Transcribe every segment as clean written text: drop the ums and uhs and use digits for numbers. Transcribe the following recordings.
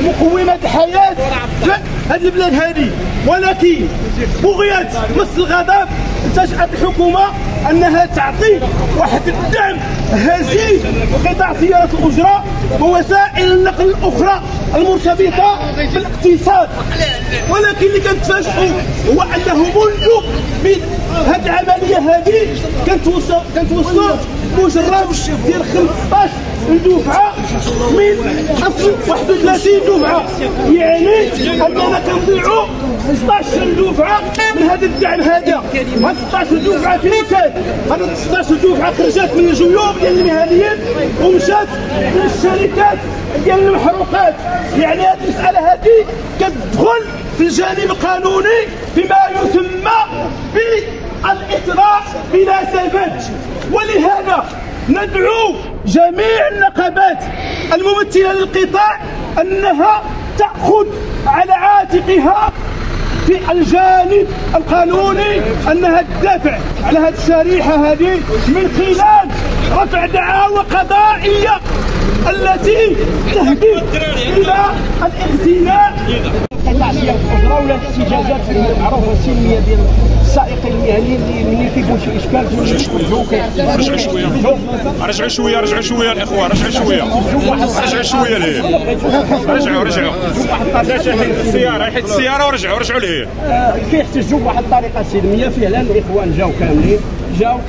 مقومات الحياه في هذه البلاد هذه. ولكن بغيت مس الغضب انتشأت الحكومه انها تعطي واحد الدعم هزيل لقطاع سيارات الاجره ووسائل النقل الاخرى المرتبطه بالاقتصاد. ولكن اللي كنتفاجئوا هو انه منذ هذه العمليه هذه كنتوصلوا مجرد ديال 15 دفعه من اصل 31 دفعه، يعني اننا كنضيعوا 16 دفعه من هذا الدعم هذا. هاد 16 دفعه فين كانت؟ هاد 16 دفعه خرجت من الجيوب ديال المهنيين ومشات للشركات ديال المحروقات. يعني هذه المساله هذه كتدخل في الجانب القانوني بما يسمى بالاطراء بلا سبب. ولهذا ندعو جميع النقابات الممثله للقطاع انها تاخذ على عاتقها في الجانب القانوني انها تدافع على هذه الشريحه هذه من خلال رفع دعاوى قضائيه التي تهدف الى الاغتناء قطاع سيارة الأجرة ولا الاحتجاجات المعروفة السلمية ديال السائقين المهنيين اللي ملي كيكون شي إشكال رجعوا شوية الإخوة، رجعوا شوية ليه، رجعوا السيارة حيت السيارة ورجعوا ليه. كيحتجوا بواحد الطريقة سلمية. فعلا الإخوان جاو كاملين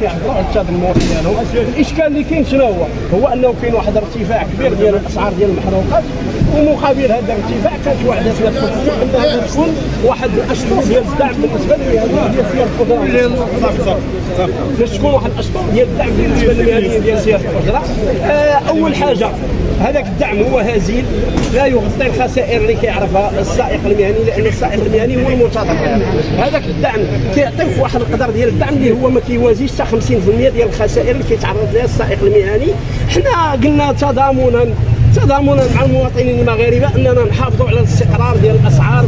كيعبروا على التذمر ديالهم. الاشكال اللي كاين شنو هو انه كاين واحد الارتفاع كبير ديال الاسعار ديال المحروقات، ومقابل هذا الارتفاع كانت واحد الحكومه انها تكون واحد الاشطر ديال الدعم بالنسبه للمهنيين ديال سياره الاجره. باش تكون واحد الاشطر ديال الدعم بالنسبه للمهنيين ديال سياره الاجره. اول حاجه هذاك الدعم هو هزيل لا يغطي الخسائر اللي كيعرفها السائق المهني، لان السائق المهني هو المتضرر. هذاك الدعم كيعطيك واحد القدر ديال الدعم اللي هو ما كيوازيش حتى 50% ديال الخسائر اللي كيتعرض لها السائق المهني. حنا قلنا تضامنا مع المواطنين المغاربه اننا نحافظوا على الاستقرار ديال الاسعار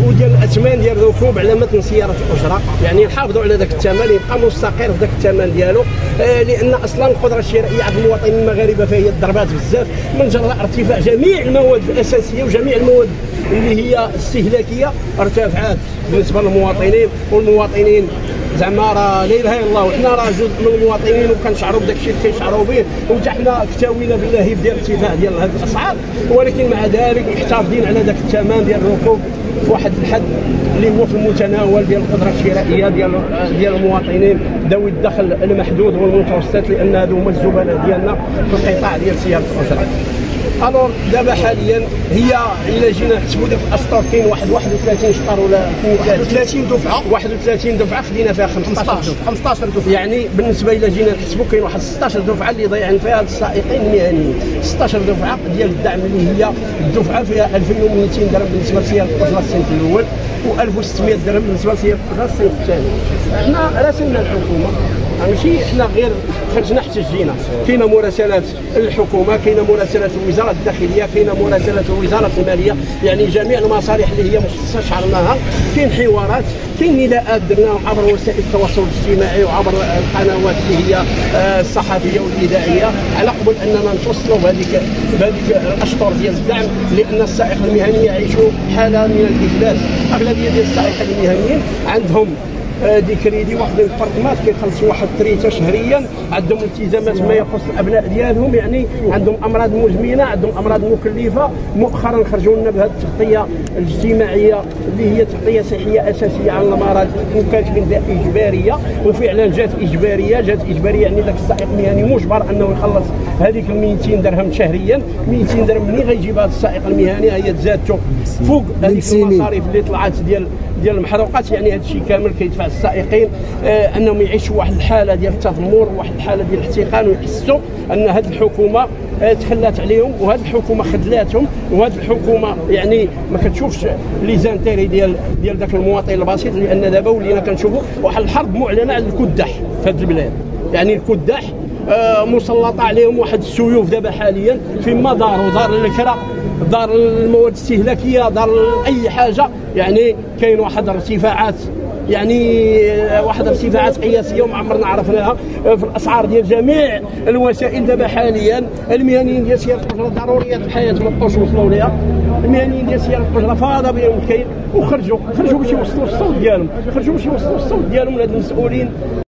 وديال الاثمان ديال الركوب على متن سياره الاجره، يعني نحافظوا على ذاك الثمن يبقى مستقر في ذاك الثمن ديالو، لان اصلا القدره الشرائيه عند المواطنين المغاربه فهي ضربات بزاف من جراء ارتفاع جميع المواد الاساسيه وجميع المواد اللي هي استهلاكيه ارتفعت بالنسبه للمواطنين. والمواطنين زعما راه لا اله الا الله، وحنا راه جزء من المواطنين وكنشعروا بداك الشيء اللي كيشعروا به، وحتى حنا اكتوينا باللهيب ديال ارتفاع ديال هذه الاسعار. ولكن مع ذلك محتفظين على ذاك الثمن ديال الركوب في واحد الحد اللي هو في المتناول ديال القدره الشرائيه ديال المواطنين ذوي الدخل المحدود والمتوسط، لان هادو هما الزبناء ديالنا في القطاع ديال سياره الاجره. الوغ دابا حاليا هي الا جينا نحسبوا ديك الاشطار كاين واحد 31 شطر ولا 31 دفعه 31 دفعه خدينا فيها 15 دفعه. يعني بالنسبه الا جينا نحسبوا كاين واحد 16 دفعه اللي ضايعين فيها السائقين المهنيين. 16 دفعه ديال الدعم اللي هي الدفعه فيها 2200 درهم بالنسبه لسياره الاجره الصنف الاول و1600 درهم بالنسبه لسياره الاجره الصنف الثاني. حنا راسلنا الحكومه، ماشي حنا غير خرجنا احتجينا. كاينه مراسلات الحكومه، كاينه مراسلات الوزاره الداخليه، كاينه مراسلات وزاره الماليه، يعني جميع المصالح اللي هي مستشعرناها. كاين حوارات، كاين نداءات درناهم عبر وسائل التواصل الاجتماعي وعبر القنوات اللي هي الصحفيه والاذاعيه على قبل اننا نتوصلوا بهذيك الاشطر ديال الدعم، لان السائق المهني يعيشوا حاله من الافلاس. اغلبيه ديال السائقين المهنيين عندهم دي كريدي واخدين البارتمات كيخلصوا واحد التريته شهريا، عندهم التزامات ما يخص الابناء ديالهم، يعني عندهم امراض مزمنه، عندهم امراض مكلفه. مؤخرا خرجوا لنا بهذه التغطيه الاجتماعيه اللي هي تغطيه صحيه اساسيه على المرض وكاتبين ذات اجباريه، وفعلا جات اجباريه يعني ذاك السائق المهني مجبر انه يخلص هذيك 200 درهم شهريا. 200 درهم ملي غيجيبها السائق المهني هي تزادته فوق هذيك المصاريف اللي طلعت ديال المحروقات. يعني هذا الشيء كامل كيدفع السائقين انهم يعيشوا واحد الحاله ديال التذمر وواحد الحاله ديال الاحتقان، ويحسوا ان هذه الحكومه تخلات عليهم وهذه الحكومه خذلاتهم، وهذه الحكومه يعني ما كتشوفش لي زانتيري ديال ذاك المواطن البسيط. لان دابا ولينا كنشوفوا واحد الحرب معلنه على الكداح في هذه البلاد، يعني الكداح مسلطه عليهم واحد السيوف دابا حاليا، فيما دار الكرا، دار المواد الاستهلاكيه، دار اي حاجه. يعني كاين واحد الارتفاعات يعني واحد ارتفاعات قياسيه وما عمرنا عرفناها في الاسعار ديال جميع الوسائل. دابا حاليا المهنيين ديال سياره الأجرة ضروريات الحياه ما بقاوش يوصلوا ليها، المهنيين ديال سياره الأجرة فاض بهم الكيل وخرجوا باش يوصلوا الصوت ديالهم، خرجوا باش يوصلوا الصوت ديالهم لهاد المسؤولين.